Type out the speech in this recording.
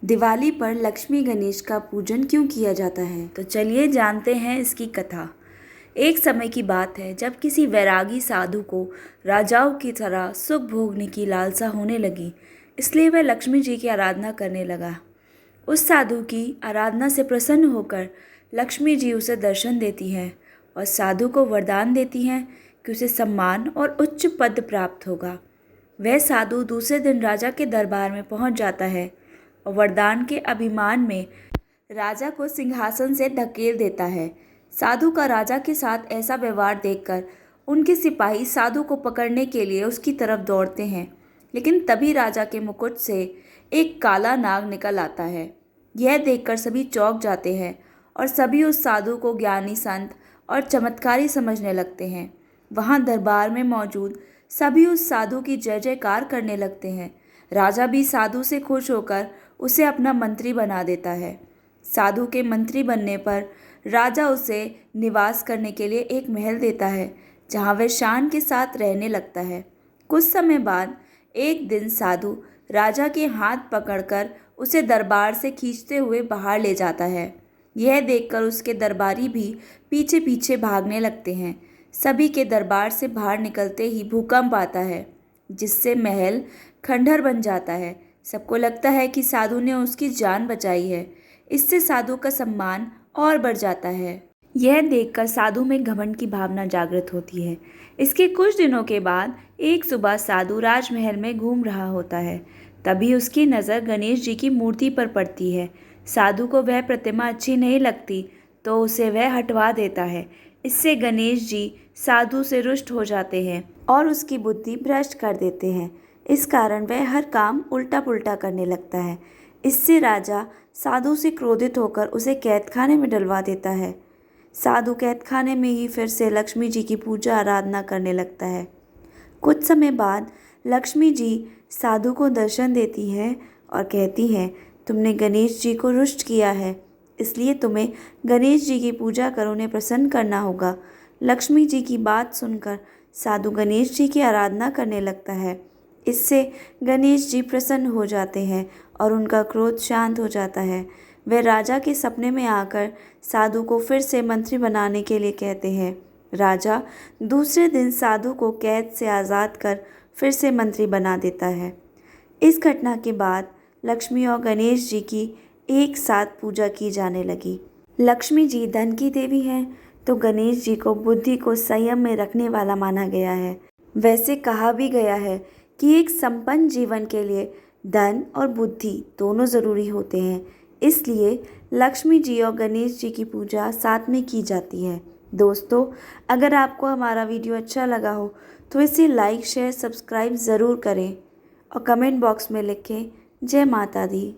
दिवाली पर लक्ष्मी गणेश का पूजन क्यों किया जाता है? तो चलिए जानते हैं इसकी कथा। एक समय की बात है जब किसी वैरागी साधु को राजाओं की तरह सुख भोगने की लालसा होने लगी, इसलिए वह लक्ष्मी जी की आराधना करने लगा। उस साधु की आराधना से प्रसन्न होकर लक्ष्मी जी उसे दर्शन देती हैं और साधु को वरदान देती हैं कि उसे सम्मान और उच्च पद प्राप्त होगा। वह साधु दूसरे दिन राजा के दरबार में पहुंच जाता है और वरदान के अभिमान में राजा को सिंहासन से धकेल देता है। साधु का राजा के साथ ऐसा व्यवहार देखकर उनके सिपाही साधु को पकड़ने के लिए उसकी तरफ दौड़ते हैं, लेकिन तभी राजा के मुकुट से एक काला नाग निकल आता है। यह देखकर सभी चौंक जाते हैं और सभी उस साधु को ज्ञानी संत और चमत्कारी समझने लगते हैं। वहाँ दरबार में मौजूद सभी उस साधु की जय जयकार करने लगते हैं। राजा भी साधु से खुश होकर उसे अपना मंत्री बना देता है। साधु के मंत्री बनने पर राजा उसे निवास करने के लिए एक महल देता है, जहाँ वह शान के साथ रहने लगता है। कुछ समय बाद एक दिन साधु राजा के हाथ पकड़कर उसे दरबार से खींचते हुए बाहर ले जाता है। यह देखकर उसके दरबारी भी पीछे पीछे भागने लगते हैं। सभी के दरबार से बाहर निकलते ही भूकंप आता है, जिससे महल खंडहर बन जाता है। सबको लगता है कि साधु ने उसकी जान बचाई है। इससे साधु का सम्मान और बढ़ जाता है। यह देखकर साधु में घमंड की भावना जागृत होती है। इसके कुछ दिनों के बाद एक सुबह साधु राजमहल में घूम रहा होता है। तभी उसकी नज़र गणेश जी की मूर्ति पर पड़ती है। साधु को वह प्रतिमा अच्छी नहीं लगती, तो उसे वह हटवा देता है। इससे गणेश जी साधु से रुष्ट हो जाते हैं और उसकी बुद्धि भ्रष्ट कर देते हैं। इस कारण वह हर काम उल्टा पुल्टा करने लगता है। इससे राजा साधु से क्रोधित होकर उसे कैदखाने में डलवा देता है। साधु कैदखाने में ही फिर से लक्ष्मी जी की पूजा आराधना करने लगता है। कुछ समय बाद लक्ष्मी जी साधु को दर्शन देती है और कहती हैं, तुमने गणेश जी को रुष्ट किया है, इसलिए तुम्हें गणेश जी की पूजा कर उन्हें प्रसन्न करना होगा। लक्ष्मी जी की बात सुनकर साधु गणेश जी की आराधना करने लगता है। इससे गणेश जी प्रसन्न हो जाते हैं और उनका क्रोध शांत हो जाता है। वे राजा के सपने में आकर साधु को फिर से मंत्री बनाने के लिए कहते हैं। राजा दूसरे दिन साधु को कैद से आज़ाद कर फिर से मंत्री बना देता है। इस घटना के बाद लक्ष्मी और गणेश जी की एक साथ पूजा की जाने लगी। लक्ष्मी जी धन की देवी हैं, तो गणेश जी को बुद्धि को संयम में रखने वाला माना गया है। वैसे कहा भी गया है कि एक संपन्न जीवन के लिए धन और बुद्धि दोनों ज़रूरी होते हैं, इसलिए लक्ष्मी जी और गणेश जी की पूजा साथ में की जाती है। दोस्तों, अगर आपको हमारा वीडियो अच्छा लगा हो तो इसे लाइक शेयर सब्सक्राइब ज़रूर करें और कमेंट बॉक्स में लिखें जय माता दी।